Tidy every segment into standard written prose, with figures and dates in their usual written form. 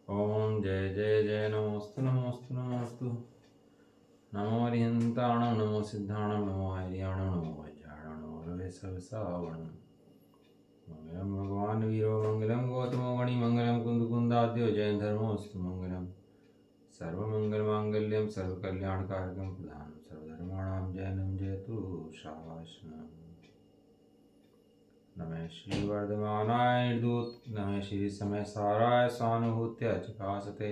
ओम जय जय जय नमोस्तु नमोस्तु नमोस्तु। नमो हरिहंताणं नमो सिद्धाणं नमो हरियाणं नमो वज्राणं नमो रवे सर्वसावणं। मंगलम भगवान वीरो मंगलम गौतमो मणि मंगलम कुंदकुंदाद्यो जय धर्मोस्तु मंगलम। सर्वमंगल मांगल्यम सर्वकल्याणकारकं प्रधानं सर्वधर्माणां जयनं जयतु शासनम्। नमः श्री वर्धमानाय दूत नमः श्री समय साराय स्वानुभूत्य चिकासते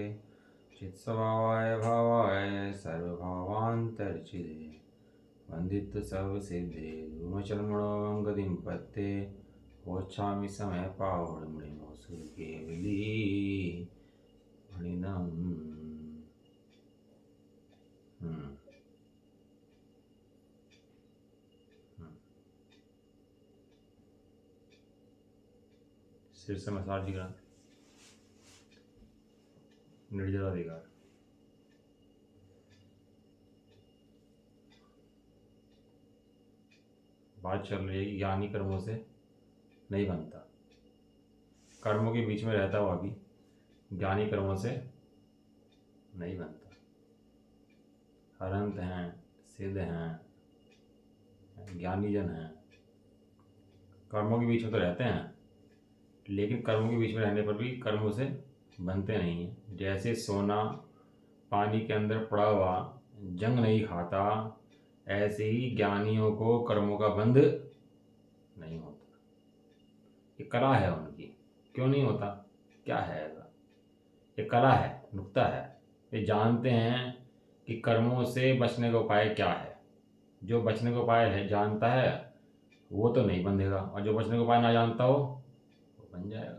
चित्स्वभावाय भावाय सर्वभावान्तर्चिदे वंदित सर्वसिद्धे धूमचर्मणों गतिं पत्ते वोच्छामि समय पावडमुनिमो केवली मणिनम। सिर से मसाज दिखा निर्जला दिखा। बात चल रही है कि ज्ञानी कर्मों से नहीं बनता, कर्मों के बीच में रहता हुआ भी ज्ञानी कर्मों से नहीं बनता। अनंत हैं, सिद्ध हैं, ज्ञानी जन हैं, कर्मों के बीच में तो रहते हैं, लेकिन कर्मों के बीच में रहने पर भी कर्मों से बनते नहीं हैं। जैसे सोना पानी के अंदर पड़ा हुआ जंग नहीं खाता, ऐसे ही ज्ञानियों को कर्मों का बंध नहीं होता। ये कला है उनकी। क्यों नहीं होता? क्या है ऐसा? ये कला है, नुक्ता है। ये जानते हैं कि कर्मों से बचने का उपाय क्या है। जो बचने का उपाय है जानता है वो तो नहीं बंधेगा, और जो बचने का उपाय ना जानता हो वो बन जाएगा।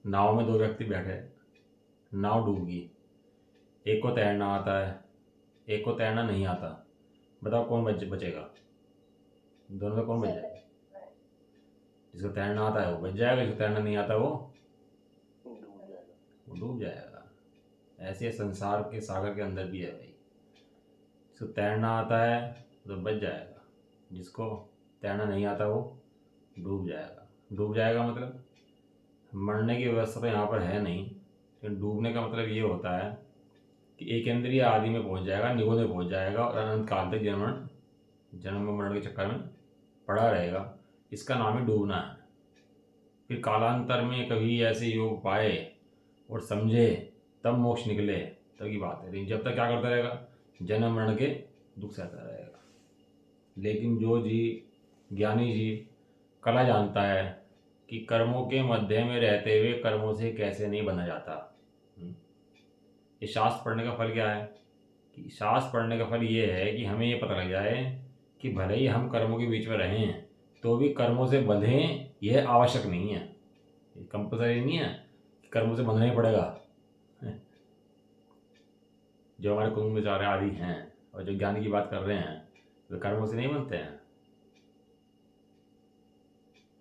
नाव में दो व्यक्ति बैठे, नाव डूब गई। एक को तैरना आता है, एक को तैरना नहीं आता। बताओ कौन बचेगा? दोनों में कौन बच जाएगा? जिसको तैरना आता है वो बच जाएगा, जिसको तैरना नहीं आता वो डूब जाएगा। ऐसे संसार के सागर के अंदर भी है भाई। जिसको तैरना आता है तो बच जाएगा, जिसको तैरना नहीं आता वो डूब जाएगा। डूब जाएगा मतलब मरने की व्यवस्था तो यहाँ पर है नहीं, लेकिन डूबने का मतलब ये होता है कि एक इंद्रिय आदि में पहुँच जाएगा, निगुण में पहुँच जाएगा और अनंत काल तक जन्म मरण के चक्कर में पड़ा रहेगा। इसका नाम ही डूबना है। फिर कालांतर में कभी ऐसे योग पाए और समझे तब मोक्ष निकले, तब की बात है। लेकिन जब तक क्या करता रहेगा? जन्म मरण के दुख सहता रहेगा। लेकिन जो जी ज्ञानी जी कला जानता है कि कर्मों के मध्य में रहते हुए कर्मों से कैसे नहीं बना जाता। ये शास्त्र पढ़ने का फल क्या है? कि शास्त्र पढ़ने का फल ये है कि हमें ये पता लग जाए कि भले ही हम कर्मों के बीच में रहें तो भी कर्मों से बंधें, यह आवश्यक नहीं है। ये कंपल्सरी नहीं है कि कर्मों से बंधना ही पड़ेगा। जो हमारे कुंभ में चार आदि हैं और जो ज्ञानी की बात कर रहे हैं वे कर्मों से नहीं बनते हैं,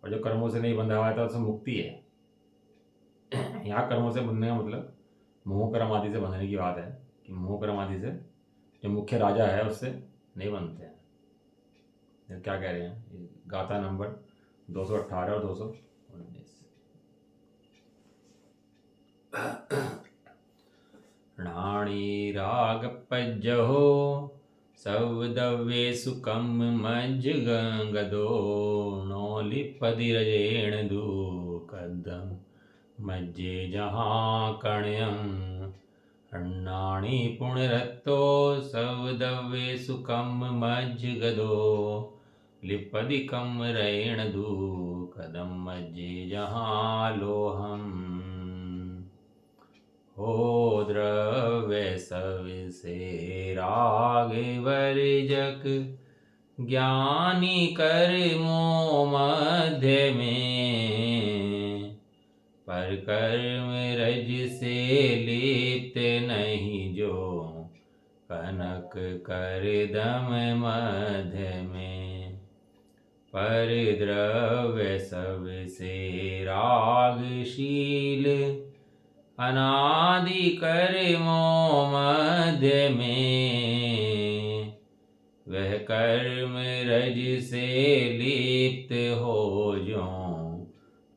और जो कर्मों से नहीं बंधा हुआ है तो उसमें मुक्ति है। यहाँ कर्मों से बंधने का मतलब मोह कर्म आदि से बंधने की बात है कि मोह कर्म आदि से जो मुख्य राजा है उससे नहीं बनते हैं। क्या कह रहे हैं? गाथा नंबर 218 और 219। णाणी राग पज्जहो सवदव्ये सुकम मज्ज गंगदो नौलिपदिरजेण दूकदम मज्जे जहाँ कण्यम अण्णाणि पुण्यरत्तो सवदव्ये सुकम मज्ज गदो लिपदिकम रैण दूकदम मज्जे जहाँ लोहम। हो द्रव्य सविसे राग वर्जक ज्ञानी कर्मों मध्य में पर कर्म रज से लिप्त नहीं जो कनक कर दम मध्य में। पर द्रव्य सबसे रागशील अनादि कर्मों मध्य में वह कर्म रज से लिप्त हो जो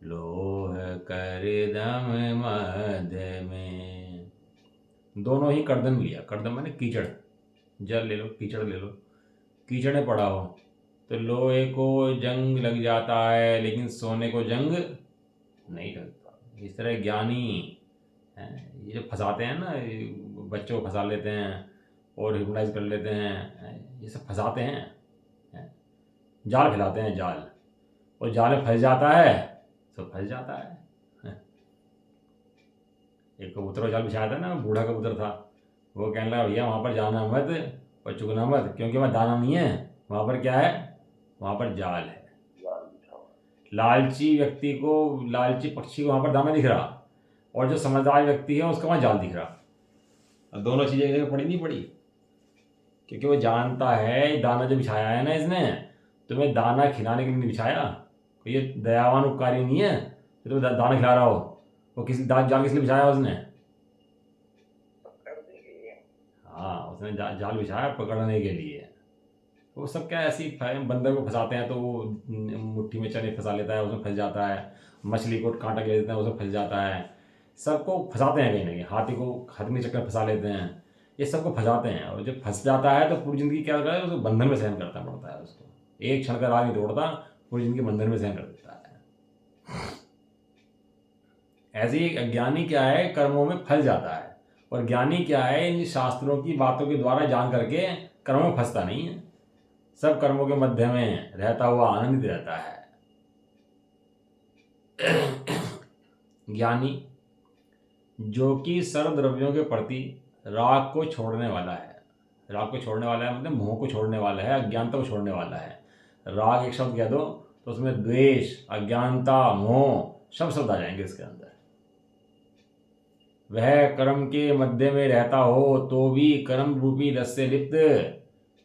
लोह करदम मध्य में। दोनों ही करदम लिया, करदम माने कीचड़, जल ले लो, कीचड़ ले लो। कीचड़ में पड़ा हो तो लोहे को जंग लग जाता है, लेकिन सोने को जंग नहीं लगता। इस तरह ज्ञानी हैं, ये जो फंसाते हैं ना, ये बच्चों को फंसा लेते हैं और हिप्नोटाइज कर लेते हैं, ये सब फंसाते हैं, जाल फैलाते हैं, जाल, और जाल में फंस जाता है तो फंस जाता है। एक कबूतर का जाल बिछाया था ना, बूढ़ा कबूतर था, वो कहने लगा भैया वहाँ पर जाना मत और चुगना मत, क्योंकि वहाँ दाना नहीं है, वहाँ पर क्या है, वहाँ पर जाल है। लालची व्यक्ति को, लालची पक्षी को वहाँ पर दाना दिख रहा, और जो समझदार व्यक्ति है उसका वहाँ जाल दिख रहा। अब दोनों चीज़ें एक जगह पड़ी नहीं पड़ी, क्योंकि वो जानता है दाना जो बिछाया है ना इसने, तुम्हें दाना खिलाने के लिए नहीं बिछाया, कोई ये दयावान उपकारी नहीं है तो तुम्हें दाना खिला रहा हो। वो किसी जाल किस लिए बिछाया उसने? हाँ, उसने जाल बिछाया पकड़ने के लिए। वो सब क्या ऐसी बंदर को फंसाते हैं तो वो मुट्ठी में चने फंसा लेता है, उसमें फंस जाता है, मछली को कांटा ले देते हैं, उसमें फंस जाता है। सबको फंसाते हैं कहीं ना कहीं, हाथी को हाथी चक्कर फंसा लेते हैं, ये सबको फंसाते हैं। और जब फंस जाता है तो पूरी ज़िंदगी क्या करता है, उसको बंधन में सहन करना पड़ता है उसको। एक क्षण का राग नहीं तोड़ता, पूरी ज़िंदगी बंधन में सहन कर देता है। ऐसे ही अज्ञानी क्या है, कर्मों में फंस जाता है, और ज्ञानी क्या है, इन शास्त्रों की बातों के द्वारा जान करके कर्मों में फंसता नहीं है, सब कर्मों के मध्य में रहता हुआ आनंदित रहता है। ज्ञानी जो कि सर्व द्रव्यों के प्रति राग को छोड़ने वाला है, राग को छोड़ने वाला है मतलब मोह को छोड़ने वाला है, अज्ञानता को छोड़ने वाला है। राग एक शब्द कह दो तो उसमें द्वेष, अज्ञानता, मोह सब शब्द आ जाएंगे इसके अंदर। वह कर्म के मध्य में रहता हो तो भी कर्म रूपी रस से लिप्त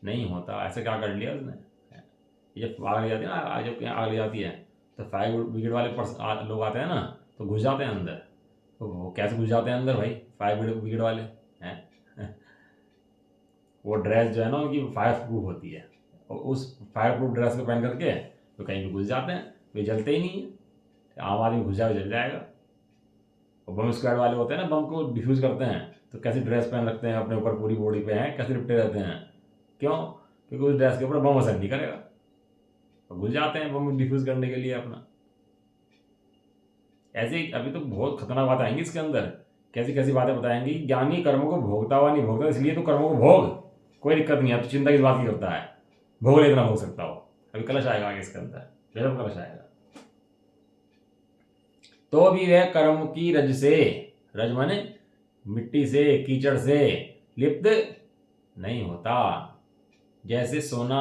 नहीं होता। ऐसे क्या कर लिया उसने, ये जब आग लग जाती है ना, जब आग लग जाती है तो फायर ब्रिगेड वाले लोग आते हैं ना, तो घुस जाते हैं अंदर। तो वो कैसे घुस जाते हैं अंदर भाई, फायर ब्रिगेड वाले हैं, वो ड्रेस जो है ना उनकी फायर प्रूफ होती है, और उस फायर प्रूफ ड्रेस को पहन करके तो कहीं भी घुस जाते हैं, वे जलते ही नहीं है। आम आदमी घुस जाएगा जल जाएगा। और बम स्क्वाड वाले होते हैं ना, बम को डिफ्यूज़ करते हैं, तो कैसी ड्रेस पहन रखते हैं अपने ऊपर, पूरी बॉडी पे हैं, कैसे लिपटे रहते हैं, क्यों? क्योंकि उस ड्रेस के ऊपर बम असर नहीं करेगा, और घुस जाते हैं बम डिफ्यूज़ करने के लिए अपना। ऐसे ही अभी तो बहुत खतरनाक बात आएंगी इसके अंदर, कैसी कैसी बातें बताएंगी। ज्ञानी कर्मों को भोगता हुआ नहीं भोगता, इसलिए तो कर्मों को भोग, कोई दिक्कत नहीं है, तो चिंता किस बात की करता है, भोग ले इतना भोग सकता हो। अभी कलश आएगा आगे इसके अंदर, जब कलश आएगा तो भी वह कर्म की रज से, रज माने मिट्टी से, कीचड़ से लिप्त नहीं होता। जैसे सोना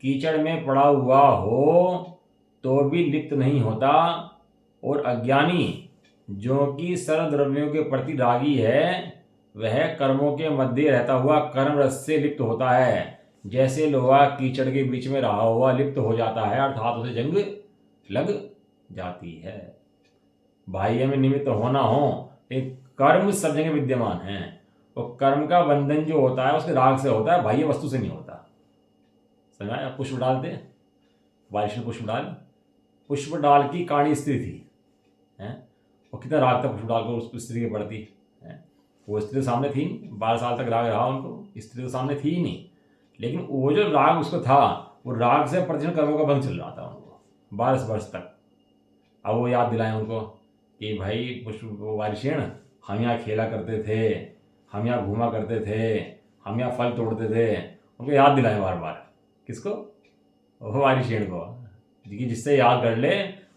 कीचड़ में पड़ा हुआ हो तो भी लिप्त नहीं होता, और अज्ञानी जो कि सर्व द्रव्यों के प्रति रागी है, वह कर्मों के मध्य रहता हुआ कर्म रस से लिप्त होता है। जैसे लोहा कीचड़ के बीच में रहा हुआ लिप्त हो जाता है, अर्थात उसे जंग लग जाती है। बाह्य में निमित्त होना हो, एक कर्म सब जगह विद्यमान है, और कर्म का बंधन जो होता है उसके राग से होता है, बाह्य वस्तु से नहीं होता। समझ आया? पुष्प डालते, बारिश में पुष्प डाल, पुष्प डाल की काणी स्त्री थी, हैं, और कितना राग था पुष्प डाल को उस स्त्री के प्रति, है, वो स्त्री तो सामने थी नहीं, 12 साल तक राग रहा उनको, स्त्री तो सामने थी ही नहीं, लेकिन वो जो राग उसको था, वो राग से प्रतिदिन कर्मों का बंध चल रहा था उनको 12 वर्ष तक। अब वो याद दिलाएं उनको कि भाई पुष्प वारिशेण, हम यहाँ खेला करते थे, हम यहाँ घूमा करते थे, हम यहाँ फल तोड़ते थे, उनको याद दिलाएं बार बार। किसको? वो वारिशेण को, जिससे याद कर ले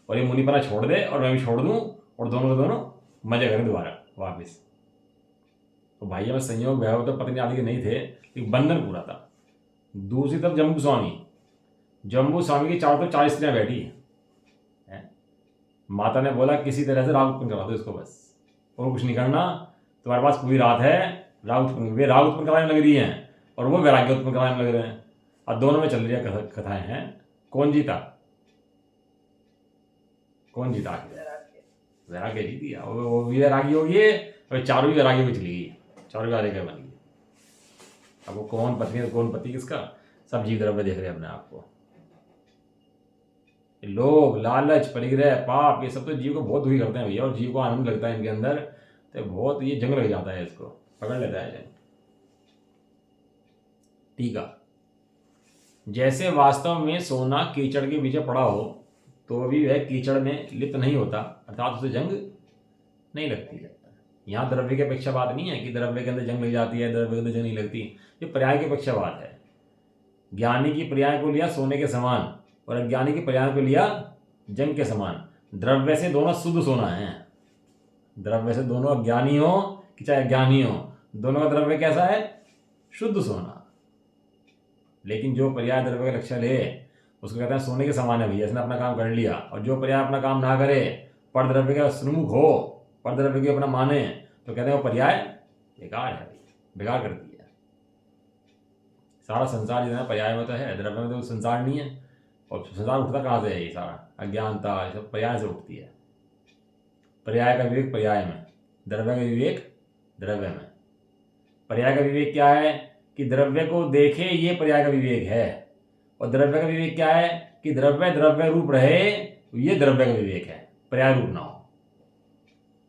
और ये मुनिपना छोड़ दे और मैं भी छोड़ दूँ, और दोनों के दोनों मजे करें दोबारा वापस। तो भाइयों में संयोग वैभव तो पत्नी आदि के नहीं थे, लेकिन बंधन पूरा था। दूसरी तरफ जम्बू स्वामी की चारों तरफ 40 स्त्रियाँ बैठी हैं। माता ने बोला किसी तरह से राग उत्पन्न करा दो इसको, बस और कुछ नहीं करना, तुम्हारे पास पूरी रात है, राग उत्पन्न कराने लग रही हैं, और वो वैराग्य उत्पन्न कराने लग रहे हैं। और दोनों में चल रही है कथाएं हैं, कौन जीता? कौन जीता? वैराग्य जीत गया, वो भी वैरागी हो गई, और चारों भी वैरागी में चली गई, चारों वैराग्य बन गई। अब वो कौन पत्नी कौन पति किसका, सब जीव द्रव्य देख रहे हैं अपने आप को। लोभ, लालच, परिग्रह, पाप, ये सब तो जीव को बहुत दुखी करते हैं भैया, और जीव को आनंद लगता है इनके अंदर, तो बहुत ये जंग लग जाता है, इसको पकड़ लेता है जंग। ठीक है, जैसे वास्तव में सोना कीचड़ के पीछे पड़ा हो तो भी वह कीचड़ में लिप्त नहीं होता, अर्थात उसे जंग नहीं लगती है। यहाँ द्रव्य की अपेक्षा बात नहीं है कि द्रव्य के अंदर जंग लग जाती है, द्रव्य के अंदर जंग नहीं लगती, ये पर्याय की अपेक्षा बात है। ज्ञानी की पर्याय को लिया सोने के समान, और अज्ञानी की पर्याय को लिया जंग के समान। द्रव्य से दोनों शुद्ध सोना है, द्रव्य से दोनों अज्ञानी हो कि चाहे अज्ञानी हो, दोनों का द्रव्य कैसा है? शुद्ध सोना। लेकिन जो पर्याय द्रव्य का लक्षण है उसको कहते हैं सोने के समान है भैया, इसने अपना काम कर लिया। और जो पर्याय अपना काम ना करे, पर द्रव्य का श्रमुख हो, पर द्रव्य की अपना माने, तो कहते हैं वो पर्याय बेकार है, बेकार करती है। सारा संसार जितना पर्याय में तो है, द्रव्य में तो संसार नहीं है। और संसार उठता कहाँ से है? ये सारा अज्ञानता, ये सब पर्याय से उठती है। पर्याय का विवेक पर्याय में, द्रव्य का विवेक द्रव्य में। पर्याय का विवेक क्या है? कि द्रव्य को देखे, ये पर्याय का विवेक है। और द्रव्य का विवेक क्या है? कि द्रव्य द्रव्य रूप रहे, ये द्रव्य का विवेक है, पर्याय रूप ना हो।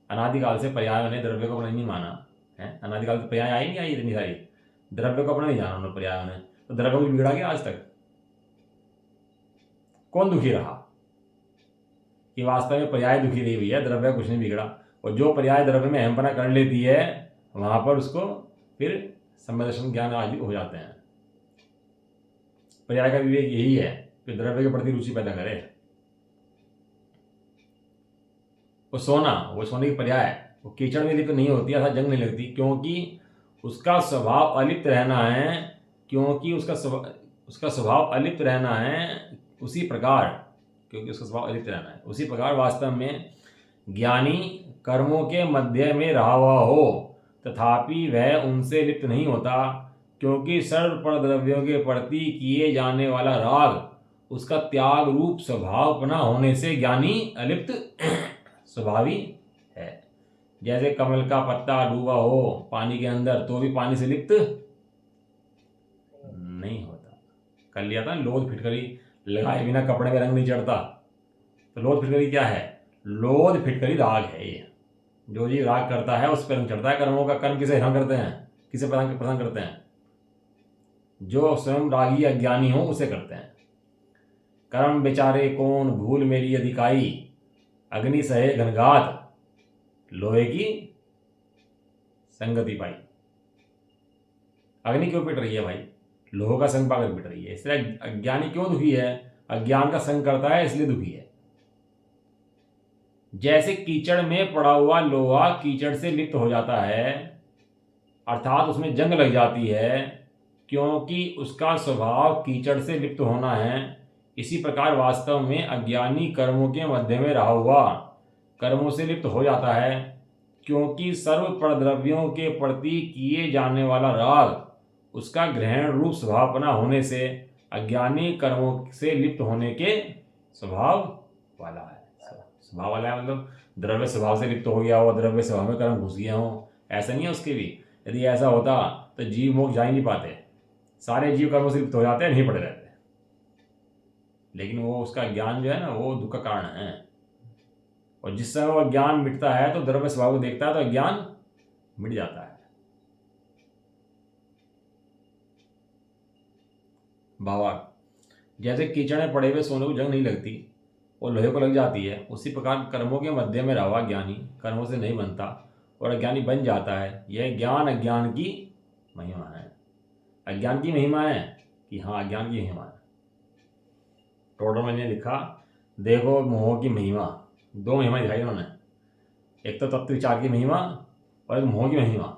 अनादिकाल से पर्याय ने द्रव्य को अपना नहीं माना है, अनादिकाल से पर्याय आई नहीं आई इतनी सारी, द्रव्य को अपना नहीं जाना उन्होंने पर्याय ने, तो द्रव्य को बिगड़ा गया आज तक। कौन दुखी रहा? कि वास्तव में पर्याय दुखी रही भैया, द्रव्य कुछ नहीं बिगड़ा। और जो पर्याय द्रव्य में अहमपना कर लेती है, वहां पर उसको फिर सम्यदर्शन ज्ञान आदि हो जाते हैं। पर्याय का विवेक यही है कि द्रव्य के प्रति रुचि पैदा करे। वो सोना, वो सोने की पर्याय, वो कीचड़ में लिप्त नहीं होती, अर्थात जंग नहीं लगती, क्योंकि उसका स्वभाव अलिप्त रहना है। क्योंकि उसका स्वभाव अलिप्त रहना है उसी प्रकार, क्योंकि उसका स्वभाव अलिप्त रहना है उसी प्रकार वास्तव में ज्ञानी कर्मों के मध्य में रहा हुआ हो, तथापि वह उनसे लिप्त नहीं होता, क्योंकि सर्व पर द्रव्यों के प्रति किए जाने वाला राग उसका त्याग रूप स्वभावपना होने से ज्ञानी अलिप्त स्वभावी है। जैसे कमल का पत्ता डूबा हो पानी के अंदर तो भी पानी से लिप्त नहीं होता। कर लिया था लोध फिटकरी लगाए बिना कपड़े में रंग नहीं चढ़ता, तो लोध फिटकरी क्या है? लोध फिटकरी राग है। ये जो जी राग करता है उस पर रंग चढ़ता है। कर्मों का कर्म किसे हम करते हैं, किसे प्रसन्न करते हैं? जो स्वयं रागी अज्ञानी हो उसे करते हैं। कर्म बेचारे कौन भूल मेरी अधिकाई, अग्नि सहे घनघात लोहे की संगति पाई। अग्नि क्यों पिट रही है भाई? लोहे का संग पाकर पिट रही है। इसलिए अज्ञानी क्यों दुखी है? अज्ञान का संग करता है इसलिए दुखी है। जैसे कीचड़ में पड़ा हुआ लोहा कीचड़ से लिप्त हो जाता है, अर्थात उसमें जंग लग जाती है, क्योंकि उसका स्वभाव कीचड़ से लिप्त होना है। इसी प्रकार वास्तव में अज्ञानी कर्मों के मध्य में रहा हुआ कर्मों से लिप्त हो जाता है, क्योंकि सर्व परद्रव्यों के प्रति किए जाने वाला राग उसका ग्रहण रूप स्वभावपना होने से अज्ञानी कर्मों से लिप्त होने के स्वभाव वाला है। स्वभाव वाला है मतलब द्रव्य स्वभाव से लिप्त हो गया हो, द्रव्य स्वभाव में कर्म घुस गया हो, ऐसा नहीं है उसके भी। यदि ऐसा होता तो जीव मोक्ष जा ही नहीं पाते, सारे जीव कर्मों से लिप्त हो जाते हैं, नहीं पड़े रहते। लेकिन वो उसका ज्ञान जो है ना, वो दुख का कारण है। और जिस समय वो ज्ञान मिटता है तो द्रव्य स्वभाव को देखता है तो ज्ञान मिट जाता है। भावार्थ, जैसे कीचड़ में पड़े हुए सोने को जंग नहीं लगती और लोहे को लग जाती है, उसी प्रकार कर्मों के मध्य में रहा ज्ञानी कर्मों से नहीं बनता और अज्ञानी बन जाता है। यह ज्ञान अज्ञान की महिमा है। अज्ञान की महिमा है कि हाँ, अज्ञान की महिमा है। टोटल मैंने लिखा, देखो मोह की महिमा, दो महिमा दिखाई उन्होंने, एक तो तत्व विचार की महिमा और एक मोह की महिमा।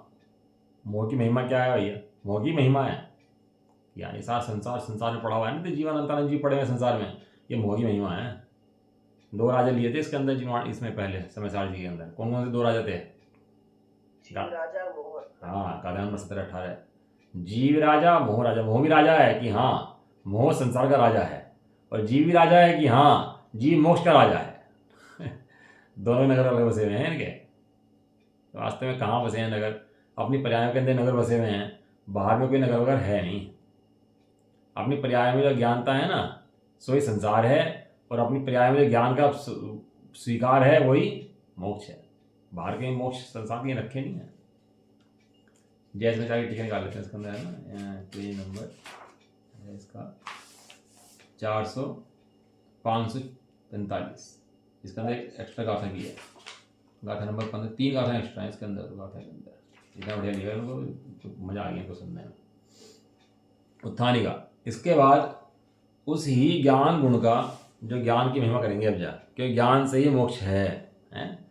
मोह की महिमा क्या है भैया? मोह की महिमा है यानी सारा संसार में पड़ा हुआ है ना, तो जीवन अंतरानंद जी पड़े हुए संसार में, ये मोह की महिमा है। दो राजा लिए थे इसके अंदर जिन्होंने, इसमें पहले समय जी के अंदर कौन कौन से दो राजा थे? हाँ, का ध्यान 17-18 जीव राजा मोह राजा। मोह भी राजा है कि हाँ मोह संसार का राजा है, और जीव भी राजा है कि हाँ जीव मोक्ष का राजा है। दोनों नगर अलग बसे हुए हैं इनके। तो वास्तव में कहाँ बसे हैं नगर? अपनी पर्यायों के अंदर नगर बसे हुए हैं, बाहर में कोई नगर वगैरह है नहीं। अपनी पर्याय में जो ज्ञानता है ना, सो ही संसार है, और अपनी पर्याय में जो ज्ञान का स्वीकार है वही मोक्ष है। बाहर के मोक्ष संसार के रखे नहीं है। जैसे में जाके टिकट निकाल लेते हैं इसके अंदर, है ना, पेज नंबर है इसका 545। इसके अंदर एक एक्स्ट्रा गाथा भी है, गाथा नंबर 15, 3 गाथा एक्स्ट्रा है इसके अंदर। गाथा के अंदर इतना बढ़िया लिखा है उनको, तो मजा आ गया इनको सुनने में। उत्थानी का इसके बाद उस ही ज्ञान गुण का, जो ज्ञान की महिमा करेंगे अब जा, क्योंकि ज्ञान से ही मोक्ष है, हैं?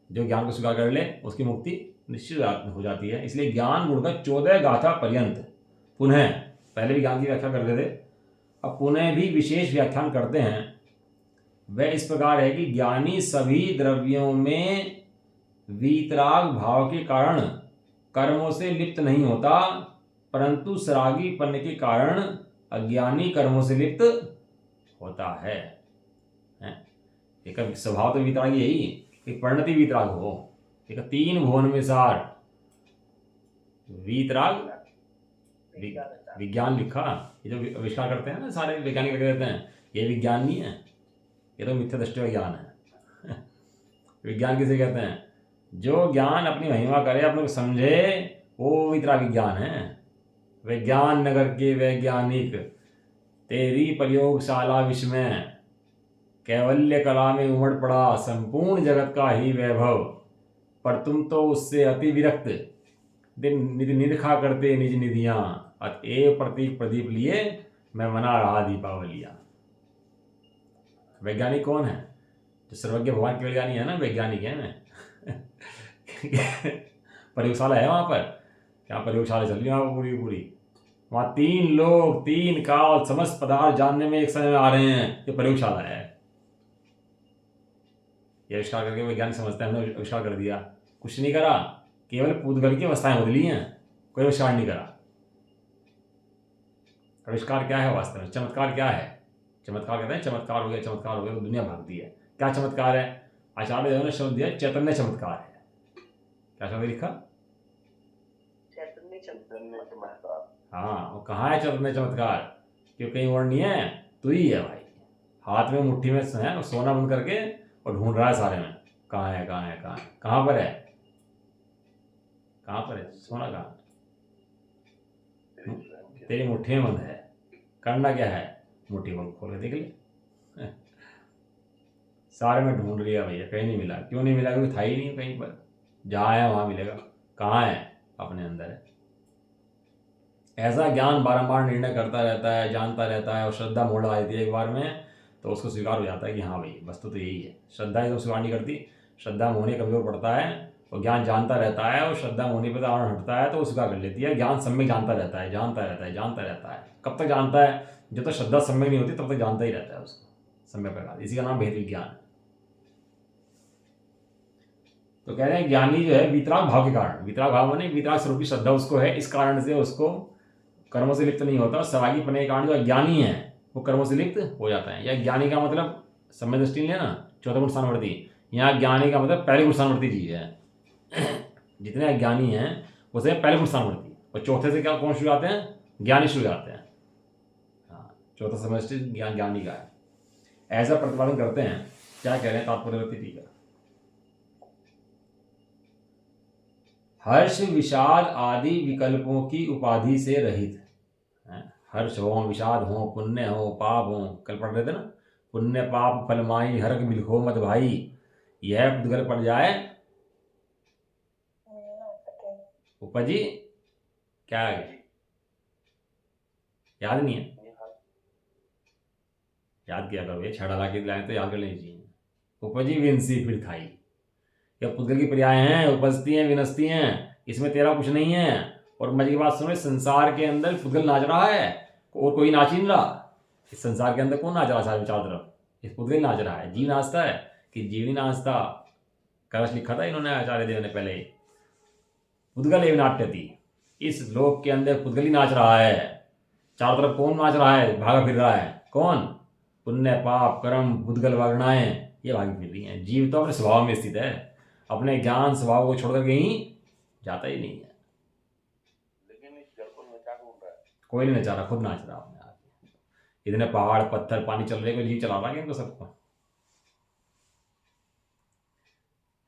जो ज्ञान को स्वीकार कर ले उसकी मुक्ति निश्चित हो जाती है। इसलिए ज्ञान गुण का 14 गाथा पर्यंत पुनः, पहले भी ज्ञान की व्याख्या कर रहे थे, अब पुनः भी विशेष व्याख्यान करते हैं। वह इस प्रकार है कि ज्ञानी सभी द्रव्यों में वीतराग भाव के कारण कर्मों से लिप्त नहीं होता, परंतु सरागीपन के कारण अज्ञानी कर्मों से लिप्त होता है। एक स्वभाव तो वीतराग यही कि परिणति वीतराग हो। एक 3 भुवन में सार वीतराग विज्ञान लिखा। ये जो आविष्कार करते हैं ना सारे वैज्ञानिक लगे रहते हैं, ये विज्ञान नहीं है, ये तो मिथ्या दृष्टि विज्ञान है। विज्ञान किसे कहते हैं? जो ज्ञान अपनी महिमा करे, अपने को समझे, वो वीतराग विज्ञान है। विज्ञान नगर के वैज्ञानिक तेरी प्रयोगशाला विस्मय, कैवल्य कला में उमड़ पड़ा संपूर्ण जगत का ही वैभव, पर तुम तो उससे अति विरक्त निरखा करते निज निधियां, अतएव प्रतीक प्रदीप लिए मैं मना रहा दीपावलियां। वैज्ञानिक कौन है? जो सर्वज्ञ भगवान केवल ज्ञानी है ना, वैज्ञानिक है मैं। प्रयोगशाला है वहां पर, क्या प्रयोगशाला चल रही है वहां पूरी पूरी। वहां 3 लोग 3 काल समस्त पदार्थ जानने में एक समय में आ रहे हैं, ये प्रयोगशाला है। ये आविष्कार करके वैज्ञानिक समझते हैं हमने आविष्कार कर दिया, कुछ नहीं करा, केवल पूतगल की अवस्थाएं बदली हैं, कोई आविष्कार नहीं करा। आविष्कार क्या है वास्तव में? चमत्कार क्या है? चमत्कार कहते हैं चमत्कार हो गया, चमत्कार हो गया, तो दुनिया भागती है। क्या चमत्कार है? आचार्य देव ने शब्द दिया चैतन्य चमत्कार है। क्या शब्द लिखा? चैतन्य चमत्कार। हाँ, वो कहाँ है चैतन्य चमत्कार? क्यों कहीं और नहीं है, तू ही है भाई। हाथ में मुट्ठी में है सोना बंद करके और ढूंढ रहा है सारे में, कहाँ है कहाँ है कहाँ है, कहाँ पर है, कहाँ पर है सोना? कहाँ? तेरी मुट्ठी में बंद है। करना क्या है? मुट्ठी को खोल के देख ले। सारे में ढूंढ लिया भैया, कहीं नहीं मिला। क्यों नहीं मिला? क्योंकि था ही नहीं कहीं पर। जहाँ है वहाँ मिलेगा। कहाँ है? अपने अंदर है। ऐसा ज्ञान बारंबार निर्णय करता रहता है, जानता रहता है, और श्रद्धा मोड़ आ जाती है एक बार में, तो उसको स्वीकार हो जाता है कि हाँ भाई वस्तु तो यही है। श्रद्धा एकदम स्वीकार नहीं करती, श्रद्धा मोहनी कमजोर पड़ता है, और ज्ञान जानता रहता है, और श्रद्धा मोहनी पर आवरण हटता है तो वो स्वीकार कर लेती है। ज्ञान सम्यक जानता रहता है, जानता रहता है, जानता रहता है। कब तक जानता है? जब तक श्रद्धा सम्यक नहीं होती तब तक जानता ही रहता है उसको सम्यक प्रकार। इसी का नाम भेद विज्ञान है। तो कह रहे हैं ज्ञानी जो है वीतराग भाव के कारण, वीतराग भाव माने वीतराग स्वरूप की श्रद्धा उसको है, इस कारण से उसको कर्मों से लिप्त नहीं होता। सरागी पने के कारण जो अज्ञानी है वो कर्मों से लिप्त हो जाता है। या ज्ञानी का मतलब समय दृष्टि लेना, 14 गुण स्थानवर्ती। यहाँ ज्ञानी का मतलब पहले गुण स्थानवर्ती चीज है। जितने अज्ञानी हैं उसे पहले गुण स्थानवर्ती, और चौथे से क्या कौन शुरू आते हैं? ज्ञानी शुरू आते हैं। हाँ, चौथा समष्टि ज्ञानी का है, ऐसा प्रतिपादन करते हैं। क्या कह रहे हैं तात्पर्य? ठीक है, हर्ष विषाद आदि विकल्पों की उपाधि से रहित। हर्ष हो, विषाद हो, पुण्य हो, पाप हो, कल पढ़ रहे थे ना, पुण्य पाप फलमाई हरक बिलखो मत भाई, यह पुद्गल पड़ जाए उपजी। क्या है? याद नहीं है? याद किया करो, ये 6 डाला के लाए तो याद कर लेनी चाहिए। उपजी विंसी फिर थाई, या पुद्गल की पर्याय हैं, उपजती हैं, विनसती हैं, इसमें तेरा कुछ नहीं है। और मजे की बात सुनो, संसार के अंदर पुद्गल नाच रहा है और कोई नाच नहीं रहा। इस संसार के अंदर कौन नाच रहा है? चारों तरफ इस पुद्गल नाच रहा है। जीव नाचता है कि जीव नहीं नाचता? कलश लिखा था इन्होंने आचार्य देव ने पहले, पुद्गल एवं नाट्यति। इस लोक के अंदर पुद्गल ही नाच रहा है। चारों तरफ कौन नाच रहा है, भागा फिर रहा है? कौन? पुण्य पाप कर्म पुद्गल वर्णाएं, ये भागी फिर रही हैं। जीव तो अपने स्वभाव में स्थित है, अपने ज्ञान स्वभाव को छोड़कर कहीं जाता ही नहीं है। लेकिन इस जल को नचा कौन रहा है? कोई नहीं नचा रहा, खुद नाच रहा अपने आप। इतने पहाड़ पत्थर पानी चल रहे, कोई जीव चला रहा है इनको सबको?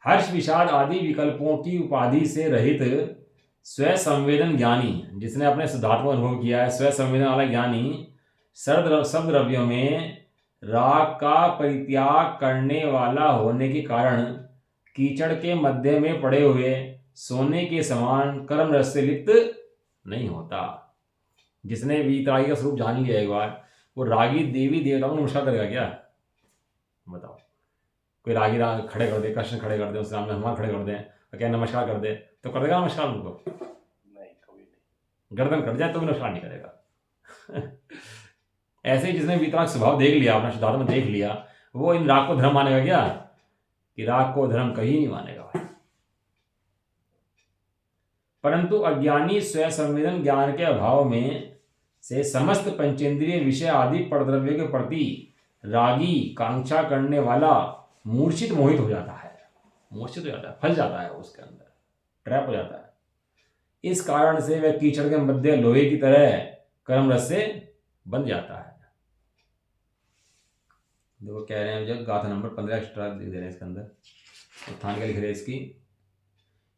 हर्ष विषाद आदि विकल्पों की उपाधि से रहित स्व संवेदन ज्ञानी, जिसने अपने शुद्धात्म को अनुभव किया है, स्व संवेदन वाला ज्ञानी सब द्रव्यों में राग का परित्याग करने वाला होने के कारण कीचड़ के मध्य में पड़े हुए सोने के समान कर्म रस से लिप्त नहीं होता। जिसने वीतरागी का स्वरूप जान लिया एक बार, वो रागी देवी देवताओं को नमस्कार करेगा क्या? बताओ, कोई रागी राग खड़े कर दे, कृष्ण खड़े कर दे, उसके सामने हनुमान खड़े कर दे और क्या नमस्कार कर दे, तो कर देगा नमस्कार उनको? नहीं, कभी नहीं। गर्दन कट जाए तो भी नमस्कार नहीं करेगा। ऐसे ही जिसने वीतराग स्वभाव देख लिया, अपना शुद्धात्मा देख लिया, वो इन राग को धर्म मानेगा क्या? कि राग को धर्म कहीं नहीं मानेगा भाई। परंतु अज्ञानी स्व संवेदन ज्ञान के अभाव में से समस्त पंचेंद्रिय विषय आदि परद्रव्य के प्रति रागी कांक्षा करने वाला मूर्छित मोहित हो जाता है, मूर्छित हो जाता है, फंस जाता है, उसके अंदर ट्रैप हो जाता है। इस कारण से वह कीचड़ के मध्य लोहे की तरह कर्म रस से बन जाता है। देखो कह रहे हैं जब गाथा नंबर 15 एक्स्ट्रा दे रहे हैं इसके अंदर, उत्थान के लिख रहे हैं इसकी,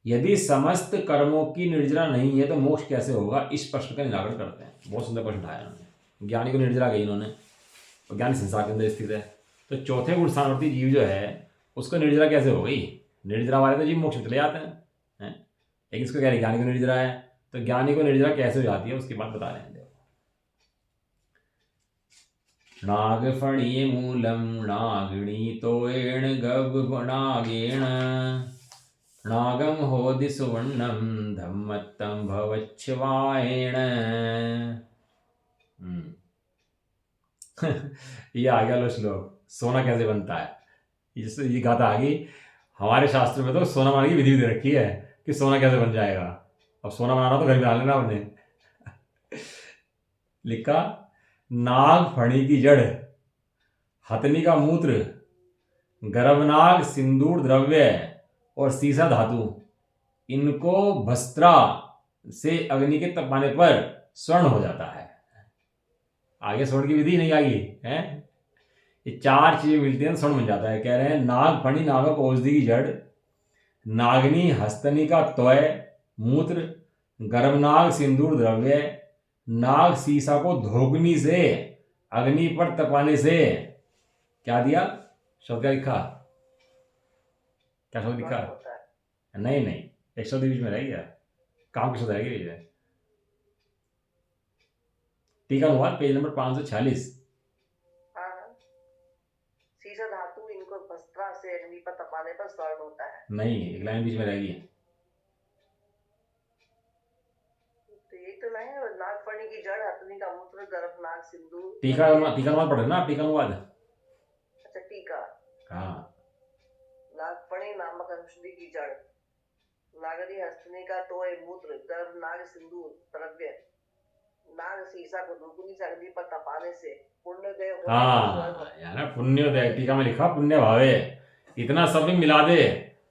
यदि समस्त कर्मों की निर्जरा नहीं है तो मोक्ष कैसे होगा? इस प्रश्न का निराकरण करते हैं। बहुत सुंदर प्रश्न उठाया उन्होंने। ज्ञानी को निर्जरा गई इन्होंने, और ज्ञानी संसार के अंदर स्थित है, तो चौथे गुण स्थानवर्ती जीव जो है उसको निर्जरा कैसे हो गई? निर्जरा वाले तो जीव मोक्ष में चले जाते हैं, लेकिन इसको कह रहे ज्ञानी को निर्जरा है, तो ज्ञानी को निर्जरा कैसे हो जाती है उसकी बात बता रहे हैं। देखो, नागफणीय मूलम नागिणी तोएण गब नागेण नागम होदि सुवर्णम धम्मत्तम भवच्छवायेण। ये आ गया लो श्लोक, सोना कैसे बनता है। ये गाथा आ गई। हमारे शास्त्र में तो सोना बनाने की विधि दे रखी है कि सोना कैसे बन जाएगा। अब सोना बनाना तो घर में डाल लेना आपने। लिखा, नाग फणी की जड़, हथनी का मूत्र, गर्भनाग सिंदूर द्रव्य और सीसा धातु, इनको भस्त्रा से अग्नि के तपाने पर स्वर्ण हो जाता है। आगे स्वर्ण की विधि नहीं आई है। ये चार चीजें मिलती हैं स्वर्ण बन जाता है। कह रहे हैं नाग फणी नामक औषधि की जड़, नागनी हस्तनी का त्वय मूत्र, गर्भनाग सिंदूर द्रव्य, नाग सीसा को धोकनी से अग्नि पर तपाने से क्या दिया? शब्द क्या लिखा? क्या शब्द लिखा? नहीं नहीं, एक शब्द बीच में रह गया, काम के शब्द रह गया। टीका अनुवाद पेज नंबर 546। सीसा धातु इनको वस्त्रा से अग्नि पर तपाने पर स्वर्ण होता है। नहीं, एक लाइन बीच में रह गई। तो ये तो लाइन है, नागफणी की जड़, हथनी का मूत्र, गर्भनाग सिंदूर। टीका अनुवाद पढ़ रहे ना, टीका अनुवाद। अच्छा, टीका। हाँ, नागफणी नामक औषधि की जड़, नागरी हस्तनी का तोय मूत्र, गर्भनाग सिंदूर द्रव्य, नाग सीसा को दुगुनी से अग्नि पर तपाने से पुण्योदय होने हाँ यार, पुण्योदय टीका में लिखा पुण्य भावे। इतना सब भी मिला दे,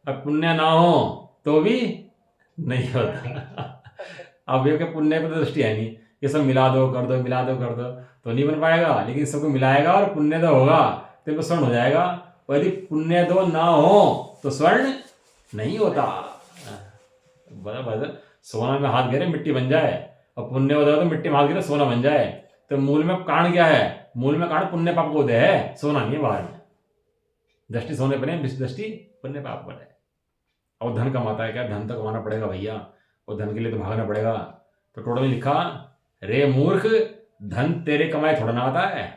अब पुण्य ना हो तो भी नहीं होता। अब ये पुण्य पर दृष्टि है नहीं, ये सब मिला दो कर दो, मिला दो कर दो तो नहीं बन पाएगा, लेकिन सबको मिलाएगा और पुण्य तो होगा तो स्वर्ण हो जाएगा। और यदि पुण्य तो ना हो तो स्वर्ण नहीं होता। बराबर, सोना में हाथ गिरे मिट्टी बन जाए, और पुण्य होता है तो मिट्टी में हाथ गिरे सोना बन जाए। तो मूल में कारण क्या है? मूल में कारण पुण्य पाप को उदय है, सोना नहीं है बाहर में। दृष्टि सोने पर है, दृष्टि पुण्य पाप पर है। और धन कमाता है क्या? धन तो कमाना पड़ेगा भैया, और धन के लिए तो भागना पड़ेगा। तो टोटल में लिखा, रे मूर्ख, धन तेरे कमाए थोड़ा ना आता है।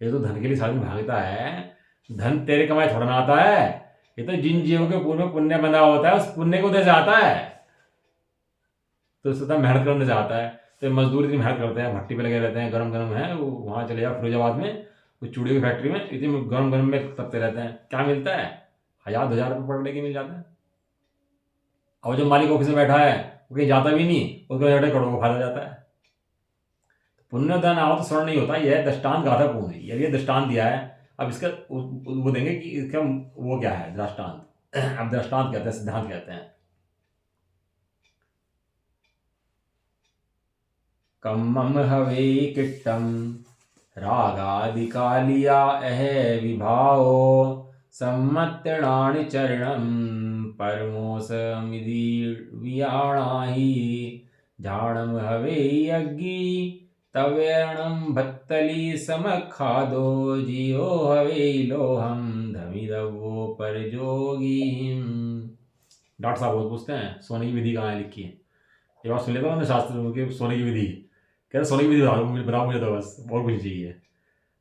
ये तो धन के लिए साधन भागता है, धन तेरे कमाए थोड़ा ना आता है। ये तो जिन जीवों के पूर्व में पुण्य बंधा होता है, उस पुण्य को उधर से आता है, तो उसका मेहनत करने से आता है। तो मजदूर इतनी मेहनत करते हैं, भट्टी पे लगे रहते हैं, गरम गरम है, वो वहाँ चले जाओ फिरोजाबाद में, वो चूड़ियों की फैक्ट्री में इतनी गरम गरम में तपते रहते हैं। क्या मिलता है? 1000-2000 रुपये पर डे के मिल जाता है। और जो मालिक ऑफिस में बैठा है वो कहीं जाता भी नहीं, उसको करोड़ों को फायदा जाता है। पुण्य धन आओ तो स्वर्ण नहीं होता। यह दृष्टांत गाथा पूर्ण है, ये दृष्टांत दिया है। अब इसका वो देंगे कि इसका वो क्या है दृष्टांत। अब दृष्टांत कहते हैं, सिद्धांत कहते हैं। कम्मम हवे किट्टम रागादि कालिया अह विभाओ सम्मत्यणानि चरणम परमोसमिति वियाणाहि झाणम हवे यज्ञी तवेणम भत्तली समखादो जियो हवे लोहम धमिदवो पर जोगी। डॉक्टर साहब बहुत पूछते हैं सोने की विधि कहाँ है लिखी है। ये बात सुन लेता हूँ शास्त्र में कि सोने की विधि, कह रहे सोने की विधि बताओ मुझे तो बस और कुछ चाहिए।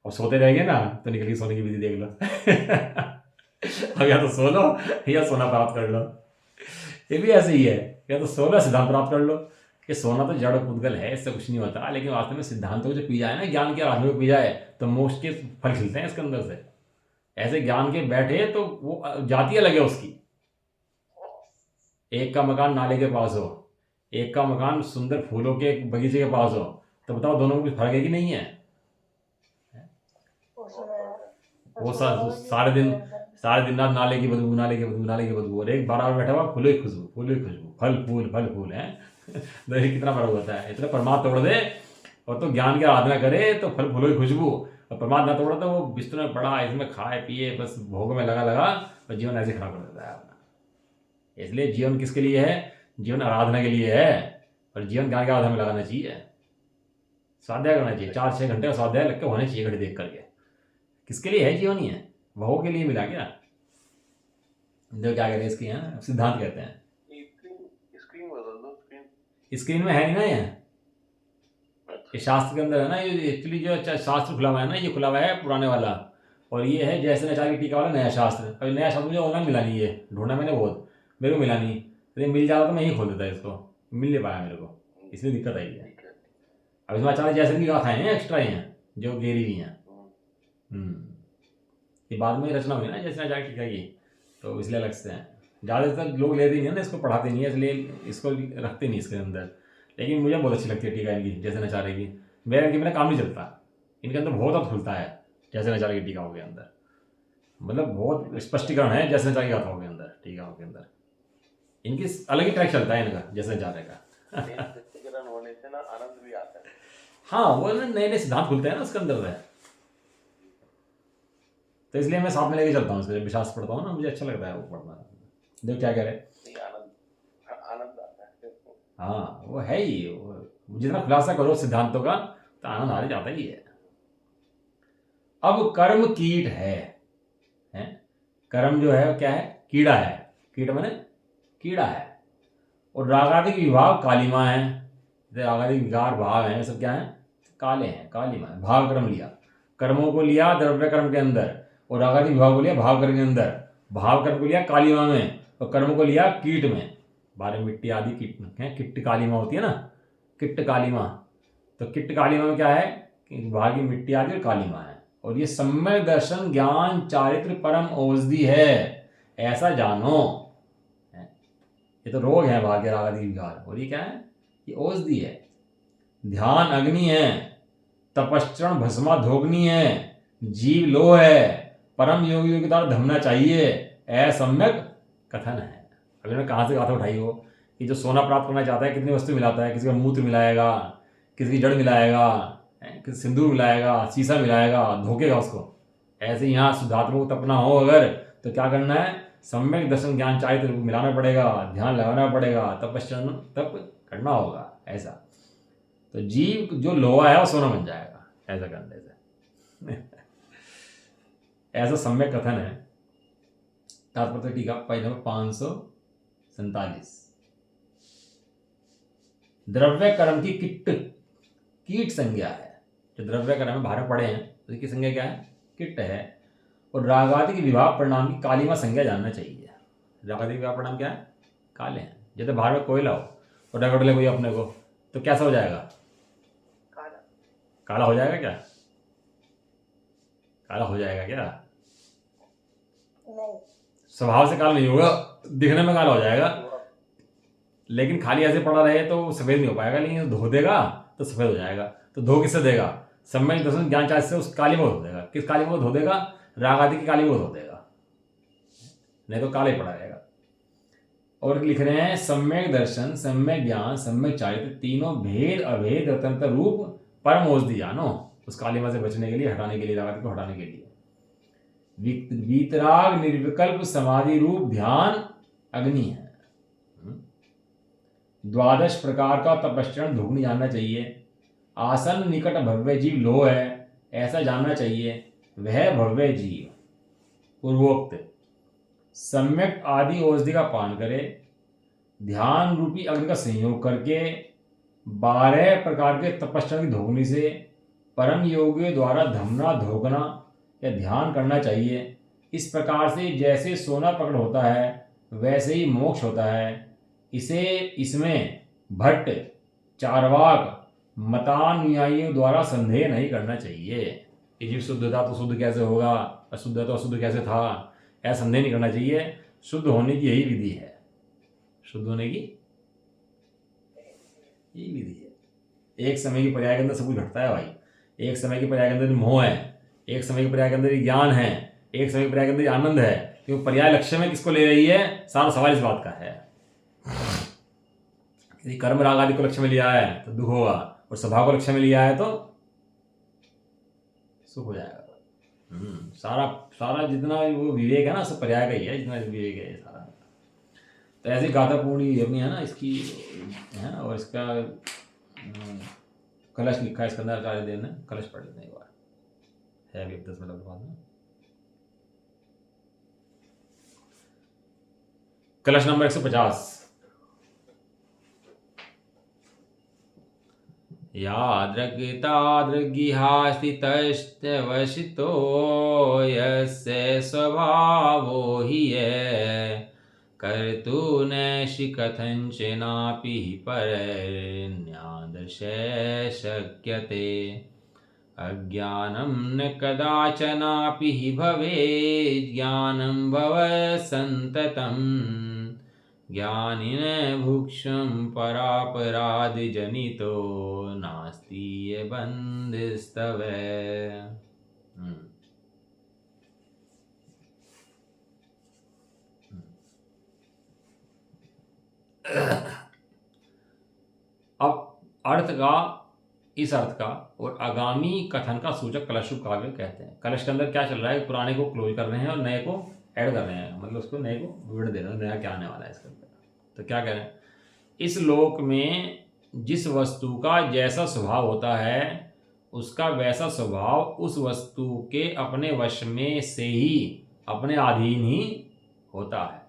और सोते रहेंगे ना तो निकल के सोने की विधि देख लो। अब या तो सो लो या सोना प्राप्त कर लो। ये भी ऐसे ही है, या तो सो लो सिद्धांत प्राप्त कर लो कि सोना तो जड़ पुद्गल है, इससे कुछ नहीं होता। लेकिन वास्तव में सिद्धांतों को जो पी जाए ना, ज्ञान के आराधना को पी जाए तो मोक्ष के फल खिलते हैं इसके अंदर से। ऐसे ज्ञान के बैठे तो वो जाति अलग है उसकी। एक का मकान नाले के पास हो, एक का मकान सुंदर फूलों के बगीचे के पास हो, तो बताओ दोनों में कुछ फर्क है कि नहीं है? वो सारे दिन रात नाले की बदबू, नाले की बदबू, नाले की बदबू, और एक बार बैठा हुआ फूलों की खुशबू, फूलों की खुशबू, फल फूल है। देखिए कितना फर्क होता है। इतना परमात्मा तोड़ दे और तो ज्ञान की आराधना करे तो फल फूलों की खुशबू, और परमात्मा ना तोड़ा तो वो बिस्तर में पड़ा, इसमें खाए पिए बस भोग में लगा और जीवन ऐसे खराब कर देता है अपना। इसलिए जीवन किसके लिए है? जीवन आराधना के लिए है, और जीवन ज्ञान की आराधना में लगाना चाहिए। स्वाध्याय करना चाहिए, 4-6 घंटे का स्वाध्याय लग के होने चाहिए घड़ी देख करके। किसके लिए है जीवन? ही है वह के लिए मिला क्या? जो क्या कहते हैं इसकी, यहाँ सिद्धांत कहते हैं। स्क्रीन में है नहीं ना ये शास्त्र के अंदर है ना। ये एक्चुअली जो शास्त्र खुला हुआ है ना, ये खुला हुआ है पुराने वाला, और ये है जैसे नचार की टीका वाला नया शास्त्र। और नया शास्त्र मुझे ऑनलाइन मिला नहीं, ये ढूंढा मैंने बहुत, मेरे को मिला नहीं। लेकिन मिल जाता तो मैं ही खोल देता इसको, मिल नहीं पाया मेरे को, इसलिए दिक्कत आई है। अब इसमें आचार्य जैसे की गाथाएं हैं एक्स्ट्रा ही हैं जो गेरी हुई हैं। ये बाद में रचना हुई ना जैसे आचार्य टीका की, तो इसलिए अलग से हैं। ज़्यादातर लोग लेते नहीं है ना, इसको पढ़ाते नहीं है, इसलिए इसको रखते नहीं इसके अंदर। लेकिन मुझे बहुत अच्छी लगती है टीका इनकी, जैसे नचारे की। मेरा काम नहीं चलता, इनके अंदर बहुत अर्थ खुलता है जैसे नचारे की टीकाओं के अंदर। मतलब बहुत स्पष्टीकरण है जैसे नचारे की गाथाओं के अंदर, टीकाओं के अंदर। इनकी अलग ही ट्रैक चलता है इनका, जैसे नचारे का। होने से ना आनंद भी आता है। हाँ, वो ना नए नए सिद्धांत खुलते हैं ना उसके अंदर है, तो इसलिए मैं साथ में लेके चलता हूँ इसको। जब शास्त्र पढ़ता हूँ ना, मुझे अच्छा लगता है वो पढ़ना। देखो क्या कह रहे हैं, आनंद आता है। हाँ वो है ही, जितना खुलासा करो सिद्धांतों का तो आनंद आ जाता ही है। अब कर्म कीट है? कर्म जो है क्या है? कीड़ा है। कीट माने कीड़ा है। और रागादिक विभाग कालीमा है। रागादिक विकार भाव है, सब क्या है? काले हैं, कालीमा है। भाव कर्म लिया, कर्मों को लिया द्रव्य कर्म के अंदर, और रागादिक विभाग को लिया भाव कर्म के अंदर। भाव कर्म को लिया कालीमा में, और कर्म को लिया कीट में। बारे मिट्टी आदि कीट है, किट्ट कालीमा होती है ना, किट्ट कालीमा। तो किट्ट कालीमा में क्या है कि भागी मिट्टी आदि और कालीमा है। और ये सम्यक दर्शन ज्ञान चारित्र परम औषधि है, ऐसा जानो। ये तो रोग है भाग्य रागादि विकार, और ये क्या है? ये औषधि है। ध्यान अग्नि है, तपश्चरण भस्मा धोग्नि है, जीव लोह है, परम योगियों की तरह धमना चाहिए, असम्यक कथन है। अभी मैं कहाँ से गाथा उठाई हो कि जो सोना प्राप्त करना चाहता है कितनी वस्तु मिलाता है? किसी का मूत्र मिलाएगा, किसी की जड़ मिलाएगा, किसी सिंदूर मिलाएगा, शीशा मिलाएगा, धोखेगा उसको। ऐसे यहाँ शुद्धात्मा को तपना हो अगर, तो क्या करना है? सम्यक दर्शन ज्ञान चाहिए तो मिलाना पड़ेगा, ध्यान लगाना पड़ेगा, तपश्चरण तप करना होगा। ऐसा तो जीव जो लोहा है वो सोना बन जाएगा ऐसा करने से। ऐसा सम्यक कथन है। तात्पर्य टीका पेज नंबर 547। द्रव्य कर्म की कीट संज्ञा है। जो द्रव्य कर्म में बाहर पड़े हैं उसकी संज्ञा क्या है? किट है। और रागादि विभाग परिणाम की कालीमा संज्ञा जानना चाहिए। रागादि विभाग परिणाम क्या है? काले हैं। जैसे बाहर में कोयला हो और रगड़ ले कोई अपने को, तो कैसा हो जाएगा? काला हो जाएगा क्या? काला हो जाएगा क्या? नहीं, स्वभाव से काला नहीं होगा, दिखने में काला हो जाएगा। लेकिन खाली ऐसे पड़ा रहे तो सफेद नहीं हो पाएगा, लेकिन धो देगा तो सफेद हो जाएगा। तो धो किससे देगा? सम्यक दर्शन ज्ञान चार्ज से उस काली में धो देगा। किस काली में धो देगा? राग आदि की काली में धो देगा, नहीं तो काले पड़ा रहेगा। और लिख रहे हैं सम्यक दर्शन, सम्यक ज्ञान, सम्यक चारित्र, तीनों भेद अभेद अत्यंत रूप परम औषधि जानो। उस कालिमा से बचने के लिए, हटाने के लिए, रागत को हटाने के लिए। वीतराग निर्विकल्प समाधि रूप ध्यान अग्नि है। द्वादश प्रकार का तपस्चरण धूप नहीं जानना चाहिए। आसन निकट भव्य जीव लो है, ऐसा जानना चाहिए, वह भव्य जीव। पूर्वोक्त सम्यक आदि औषधि का पान करे, ध्यान रूपी अग्नि का संयोग करके 12 प्रकार के तपस्चरण की धोखनी से परम योगियों द्वारा धमना धोकना या ध्यान करना चाहिए। इस प्रकार से जैसे सोना प्रकट होता है वैसे ही मोक्ष होता है। इसमें भट्ट चारवाक मतानुयायियों द्वारा संदेह नहीं करना चाहिए कि जीव शुद्ध था तो शुद्ध कैसे होगा, अशुद्ध था तो अशुद्ध कैसे था, ऐसा संदेह नहीं करना चाहिए। शुद्ध होने की यही विधि है, शुद्ध होने की यही विधि है। एक समय की पर्याय के अंदर सब कुछ घटता है भाई। एक समय की पर्याय के अंदर मोह है, एक समय की पर्याय के अंदर ज्ञान है, एक समय की पर्याय के अंदर आनंद है। क्योंकि पर्याय लक्ष्य में किसको ले रही है, सारा सवाल इस बात का है। यदि कर्म राग आदि को लक्ष्य में लिया है तो दुख होगा, और स्वभाव को लक्ष्य में लिया है तो सुख हो जाएगा। सारा जितना वो विवेक है ना, सब पर्याय का ही है, जितना विवेक है सारा। तो ऐसी गाथा पूर्णी अपनी है ना इसकी है, और इसका कलश लिखा है इसके अंदर आचार्य देव ने। कलश पढ़ लेते हैं एक बार, है अभी 10 मिनट के बाद में। कलश नंबर 150। यादृगिहास्थितस्तवशितो यस्य स्वभावो हि ये कर्तुनैषि कथञ्चनापि परन्यादर्शे शक्यते। अज्ञानं न कदाचनापि हि भवेत् ज्ञानं भवसन्ततम्। ज्ञानिन भुक्षं परापराधजनितो नास्ति ये बन्धस्तवे। अब अर्थ का, इस अर्थ का और आगामी कथन का सूचक कलशु काव्य कहते हैं। कलश के अंदर क्या चल रहा है, पुराने को क्लोज कर रहे हैं और नए को ऐड कर रहे हैं, मतलब उसको नए को विड़ दे रहे हैं, नया क्या आने वाला है इसके अंदर। तो क्या कह रहे हैं, इस लोक में जिस वस्तु का जैसा स्वभाव होता है उसका वैसा स्वभाव उस वस्तु के अपने वश में से ही अपने अधीन ही होता है।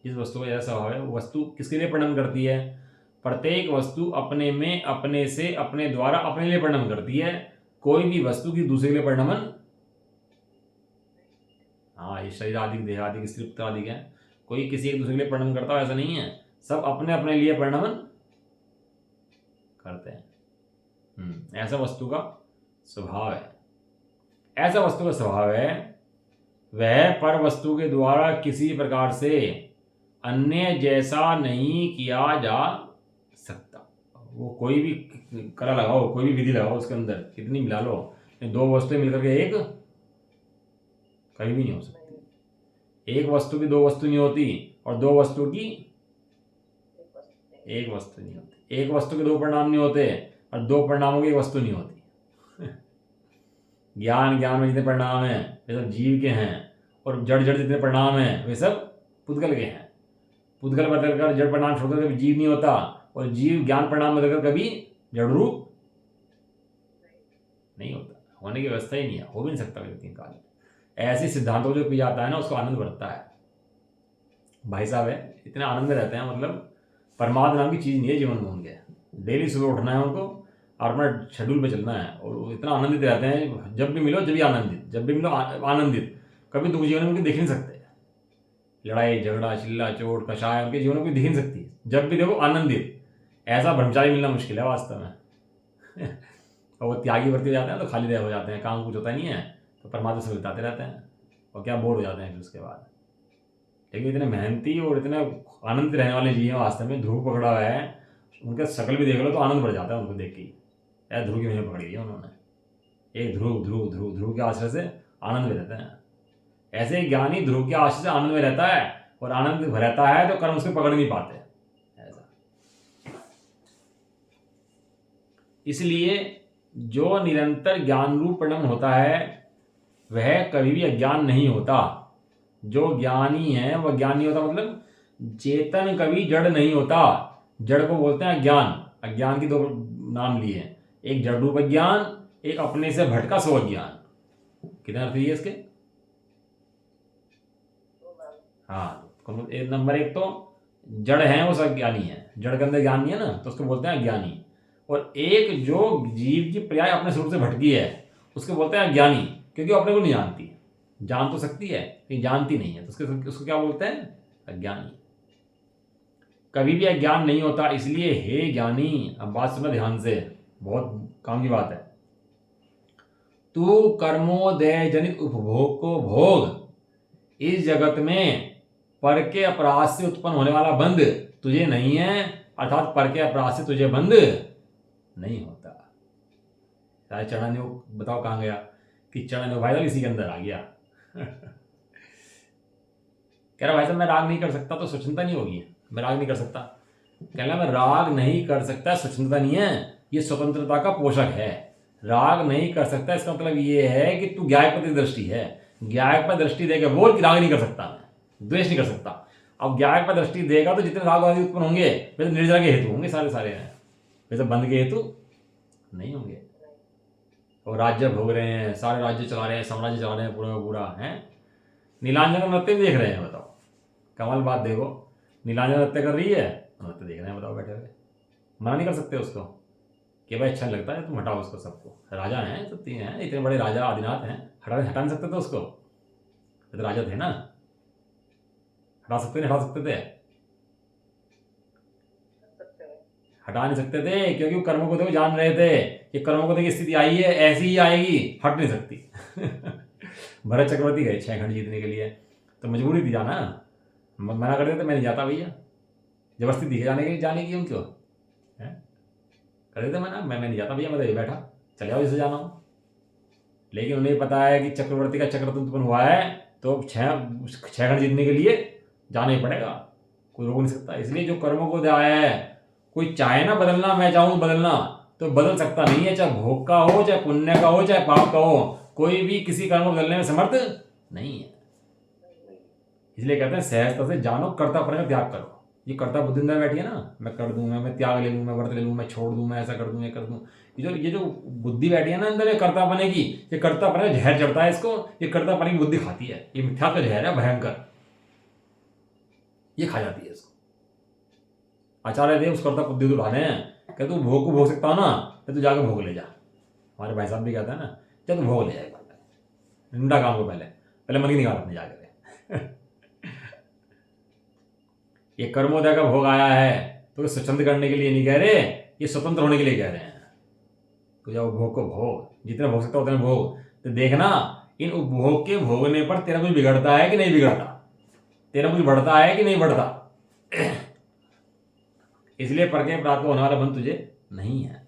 जिस वस्तु का जैसा स्वभाव है वो वस्तु किसके लिए परिणम करती है, प्रत्येक वस्तु अपने में अपने से अपने द्वारा अपने लिए परिणम करती है। कोई भी वस्तु की दूसरे के लिए परिणमन, हाँ ये शरीर आदि देह आदि स्त्री पुत्र आदि है, कोई किसी एक दूसरे के लिए परिणमन करता है ऐसा नहीं है, सब अपने अपने लिए परिणमन करते हैं। ऐसा वस्तु का स्वभाव है, ऐसा वस्तु का स्वभाव है वह पर वस्तु के द्वारा किसी प्रकार से अन्य जैसा नहीं किया जा सकता। वो कोई भी कला लगाओ, कोई भी विधि लगाओ, उसके अंदर कितनी मिला लो, दो वस्तुएं मिलकर के एक कभी भी नहीं हो सकती। एक वस्तु की दो वस्तु नहीं होती और दो वस्तु की एक वस्तु नहीं होती। एक वस्तु के दो परिणाम नहीं होते और दो परिणामों की एक वस्तु नहीं होती। ज्ञान में जितने परिणाम हैं वे सब जीव के हैं, और जड़ जितने परिणाम हैं वे सब पुद्गल के हैं। पुद्गल बदलकर जड़ परिणाम छोड़कर कभी जीव नहीं होता, और जीव ज्ञान परिणाम बदलकर कभी जड़ रूप नहीं होता। होने की व्यवस्था ही नहीं है, हो भी नहीं सकता व्यक्ति काल। ऐसे सिद्धांतों जो पी जाता है ना उसको आनंद बढ़ता है भाई साहब। है इतने आनंद में रहते हैं, मतलब परमात्मा नाम की चीज़ नहीं है जीवन में उनके। डेली सुबह उठना है उनको और अपना शेड्यूल पे चलना है, और वो इतना आनंदित रहते हैं। जब भी मिलो जब भी आनंदित, जब भी मिलो आनंदित। कभी दुख जीवन में उनके देख नहीं सकते। लड़ाई झगड़ा चिल्ला चोट कषाय उनके जीवन में कोई दिख नहीं सकती। जब भी देखो आनंदित। ऐसा ब्रह्मचारी मिलना मुश्किल है वास्तव में। और वो त्यागी वर्ती जाते हैं तो खाली देह हो जाते हैं, काम कुछ होता नहीं है, तो परमात्मा से बिताते रहते हैं और क्या बोर हो जाते हैं फिर उसके बाद। लेकिन इतने मेहनती और इतने आनंदित रहने वाले जीव हैं वास्तव में। ध्रुव पकड़ा हुआ है, उनका शक्ल भी देख लो तो आनंद बढ़ जाता है उनको देख के। यार ध्रुव की महिमा पकड़ी है उन्होंने। एक ध्रुव के आश्रय से आनंद में रहते हैं। ऐसे ही ज्ञानी ध्रुव के आश्रय से आनंद में रहता है और आनंद रहता है तो कर्म उसको पकड़ नहीं पाते, ऐसा। इसलिए जो निरंतर ज्ञान रूप परिणमन होता है वह कभी भी अज्ञान नहीं होता। जो ज्ञानी है वह ज्ञान नहीं होता, मतलब चेतन कभी जड़ नहीं होता। जड़ को बोलते हैं अज्ञान। अज्ञान की दो नाम लिए हैं, एक जड़ रूप अज्ञान, एक अपने से भटका सो अज्ञान। कितने अर्थ है इसके? हाँ, नंबर एक तो जड़ है वो सब ज्ञानी है, जड़ के अंदर ज्ञान नहीं है ना, तो उसको बोलते हैं अज्ञानी। और एक जो जीव की पर्याय अपने स्वरूप से भटकी है उसको बोलते हैं अज्ञानी, क्योंकि वो अपने को नहीं जानती। जान तो सकती है लेकिन जानती नहीं है, तो उसको क्या बोलते हैं? अज्ञानी। कभी भी अज्ञान नहीं होता। इसलिए हे ज्ञानी, अब बात सुनना ध्यान से, बहुत काम की बात है। तू कर्मोदय जनित उपभोग को भोग, इस जगत में पर के अपराध से उत्पन्न होने वाला बंध तुझे नहीं है, अर्थात पर के अपराध से तुझे बंध नहीं होता। चाहे चरणन्योग बताओ कहाँ गया कि चरणन्योग भाई साहब इसी के अंदर आ गया। कह रहा भाई साहब मैं राग नहीं कर सकता तो स्वच्छंदता नहीं होगी, मैं राग नहीं कर सकता। कह रहा मैं राग नहीं कर सकता स्वच्छंदता नहीं है, ये स्वतंत्रता का पोषक है। राग नहीं कर सकता इसका मतलब ये है कि तू ज्ञायक दृष्टि है, ज्ञायक पर दृष्टि देकर बोल कि राग नहीं कर सकता, मैं द्वेष नहीं कर सकता। अब ज्ञायक पर दृष्टि देगा तो जितने राग आदि उत्पन्न होंगे वे तो निर्जरा के हेतु होंगे, सारे हैं, वे तो बंध के हेतु नहीं होंगे। और राज्य भोग रहे हैं, सारे राज्य चला रहे हैं, साम्राज्य चला रहे हैं, पूरा है। नीलांजन नृत्य देख रहे हैं, बताओ कमाल बात। देखो नीलांजन नृत्य कर रही है, नृत्य देख रहे हैं, बताओ बैठे हुए। मना नहीं कर सकते उसको कि भाई अच्छा नहीं लगता है, तुम हटाओ उसको। सबको राजा हैं, सब तीन हैं, इतने बड़े राजा आदिनाथ हैं, हटा नहीं सकते थे उसको, तो राजा थे ना, हटा सकते थे? हटा नहीं सकते थे, क्योंकि वो कर्मों को तो जान रहे थे कि कर्मों को तो स्थिति आई है, ऐसी ही आएगी, हट नहीं सकती। भरत चक्रवर्ती गए 6 खंड जीतने के लिए, तो मजबूरी थी जाना, मना कर देते मैं नहीं जाता भैया, जबरदस्ती दी जाने की उनको कर देते मना, मैं नहीं जाता भैया, मैं तो ये बैठा, चले जाओ जिसे जाना हो। लेकिन उन्हें पता है कि चक्रवर्ती का चक्र उत्पन्न हुआ है तो 6 खंड जीतने के लिए जाना ही पड़ेगा, कोई रोक नहीं सकता। इसलिए जो कर्मों को आया है, कोई चाहे ना बदलना, मैं चाहूँ बदलना तो बदल सकता नहीं है, चाहे भोग का हो, चाहे पुण्य का हो, चाहे पाप का हो, कोई भी किसी कर्म को बदलने में समर्थ नहीं है। इसलिए कहते हैं सहजता से जानो, कर्तापन का त्याग करो। ये कर्ता बुद्धि अंदर बैठी है ना, मैं कर दूं, मैं त्याग ले लूँ, मैं व्रत ले लूँ, मैं छोड़ दूं, मैं ऐसा कर दूं, ये कर दूं, ये जो बुद्धि बैठी है ना अंदर, ये कर्तापने की, ये कर्तापने का जहर चढ़ता है इसको, ये कर्तापने की बुद्धि खाती है, ये मिथ्या का जहर है भयंकर, ये खा जाती है इसको। आचार्य देव उस कर्ता बुद्धि उठाने हैं, कहते तू भोग को भोग सकता हो ना, तो तू जाकर भोग ले जा। हमारे भाई साहब भी कहता है ना, जब तू भोग ले जाए निंदा काम को, पहले मन की निकाल अपने जाकर। ये कर्मोदय का भोग आया है तो स्वच्छंद करने के लिए नहीं कह रहे, ये स्वतंत्र होने के लिए कह रहे हैं। तो जब भोग को भोग, जितने भोग सकता उतने भोग, तो देखना इन उपभोग के भोगने पर तेरा कुछ बिगड़ता है कि नहीं बिगड़ता, तेरा कुछ बढ़ता है कि नहीं बढ़ता। इसलिए पर के प्राप्त होने वाला बंध तुझे नहीं है।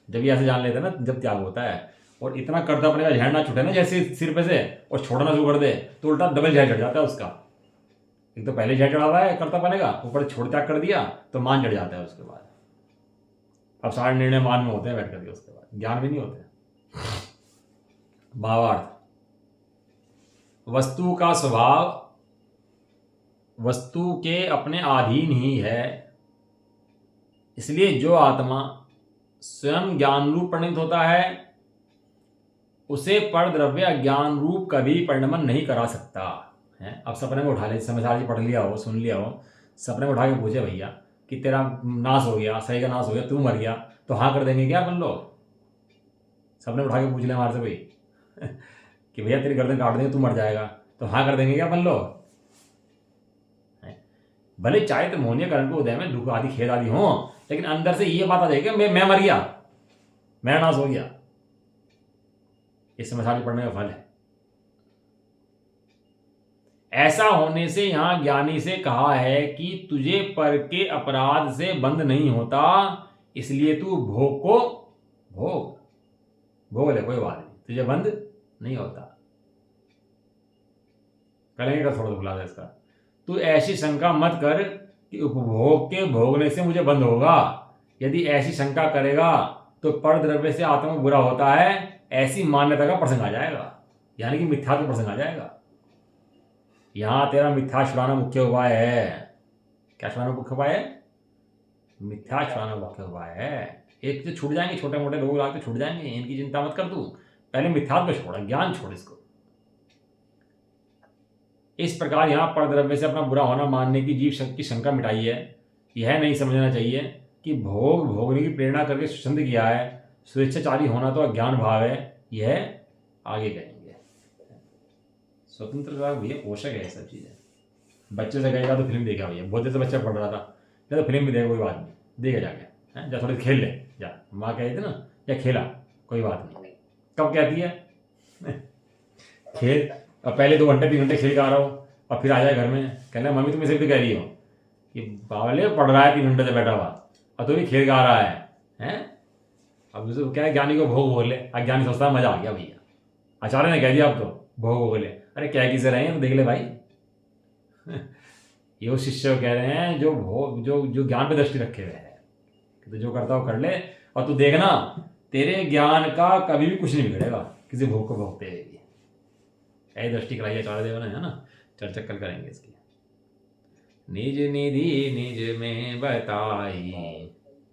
जब ये ऐसे जान लेते ना, जब त्याग होता है और इतना कर्ता अपने का जहर ना छूटे ना जैसे सिर पे से, और छोड़ना शुरू कर दे तो उल्टा डबल जहर चढ़ जाता है उसका। एक तो पहले जहर चढ़ा हुआ है कर्ता बनेगा, ऊपर छोड़ त्याग कर दिया तो मान चढ़ जाता है उसके बाद। अब सारे निर्णय मान में होते हैं बैठ करके, उसके बाद ज्ञान भी नहीं होते। भावार्थ, वस्तु का स्वभाव वस्तु के अपने अधीन ही है, इसलिए जो आत्मा स्वयं ज्ञान रूप परिणमित होता है उसे पर द्रव्य अज्ञान रूप कभी परिणमन नहीं करा सकता है। अब सपने में उठा ले, समझदार जी पढ़ लिया हो, सुन लिया हो, सपने में उठा के पूछे भैया कि तेरा नाश हो गया, सही का नाश हो गया, तू मर गया, तो हाँ कर देंगे क्या अपन लोग? सपने उठा के पूछ ले हमारे से कोई कि भैया तेरी गर्दन काट देंगे, तू मर जाएगा, तो हाँ कर देंगे क्या अपन लोग? भले चाहे तो मोहनीय करण के उदय में दुख आदि खेद आदि हो, लेकिन अंदर से ये बात आ जाएगी मैं मर गया, मेरा नाश हो गया। इस समझदारी पढ़ने का फल है। ऐसा होने से यहां ज्ञानी से कहा है कि तुझे पर के अपराध से बंध नहीं होता, इसलिए तू भोग को भोग ले, कोई बात नहीं, तुझे बंध नहीं होता। करेंगे का थोड़ा खुलासा इसका। तू ऐसी शंका मत कर कि उपभोग के भोगने से मुझे बंध होगा। यदि ऐसी शंका करेगा तो पर द्रव्य से आत्मा बुरा होता है, ऐसी मान्यता का प्रसंग आ जाएगा, यानी कि मिथ्या का प्रसंग आ जाएगा। यहां तेरा मिथ्या छुड़ाना मुख्य उपाय है। क्या छुड़ाना मुख्य उपाय है? मिथ्या छुड़ाना मुख्य उपाय है। एक जो छूट जाएंगे, छोटे मोटे रोग लाग तो छूट जाएंगे, इनकी चिंता मत कर तू। पहले मिथ्यात्व को छोड़ा, ज्ञान छोड़ इसको। इस प्रकार यहाँ पर द्रव्य से अपना बुरा होना मानने की जीव की शंका मिटाई है। यह नहीं समझना चाहिए कि भोग भोगने की प्रेरणा करके सुसंध किया है, स्वेच्छाचारी होना तो अज्ञान भाव है। यह आगे कहेंगे। स्वतंत्रता भैया पोषक है, सब चीजें। बच्चे से कहेगा तो फिल्म देखा भैया, बहुत देर से बच्चा पढ़ रहा था, तो फिल्म भी देखा, कोई बात नहीं, देखे जाके हैं, जा थोड़ी खेल ले जा। माँ कहती थी ना, या खेला, कोई बात नहीं। कब कहती है खेल, और पहले 2 घंटे 3 घंटे खेल के आ रहा हो, और फिर आ जाए घर में, कहना मम्मी तुम इसे भी तो कह रही हो कि बावले पढ़ रहा है 3 घंटे से बैठा हुआ, और तो भी खेल के आ रहा है हैं। अब उसे क्या है, ज्ञानी को भोग बोले, अज्ञानी सोचता है मजा आ गया भैया, आचार्य ने कह दिया अब तो भोग बोले। अरे क्या किसे रहे हैं तो देख ले भाई। ये उस शिष्य को कह रहे हैं जो भोग जो ज्ञान पे दृष्टि रखे हुए है, तो जो करता हो कर ले, और तू देखना तेरे ज्ञान का कभी भी कुछ नहीं बिगड़ेगा किसी भोग को भोगते हुए भी। ऐसी दृष्टि कराई आचार्य देव ने, है ना। चर्चा कल करेंगे इसकी। निज निधि निज में बताई,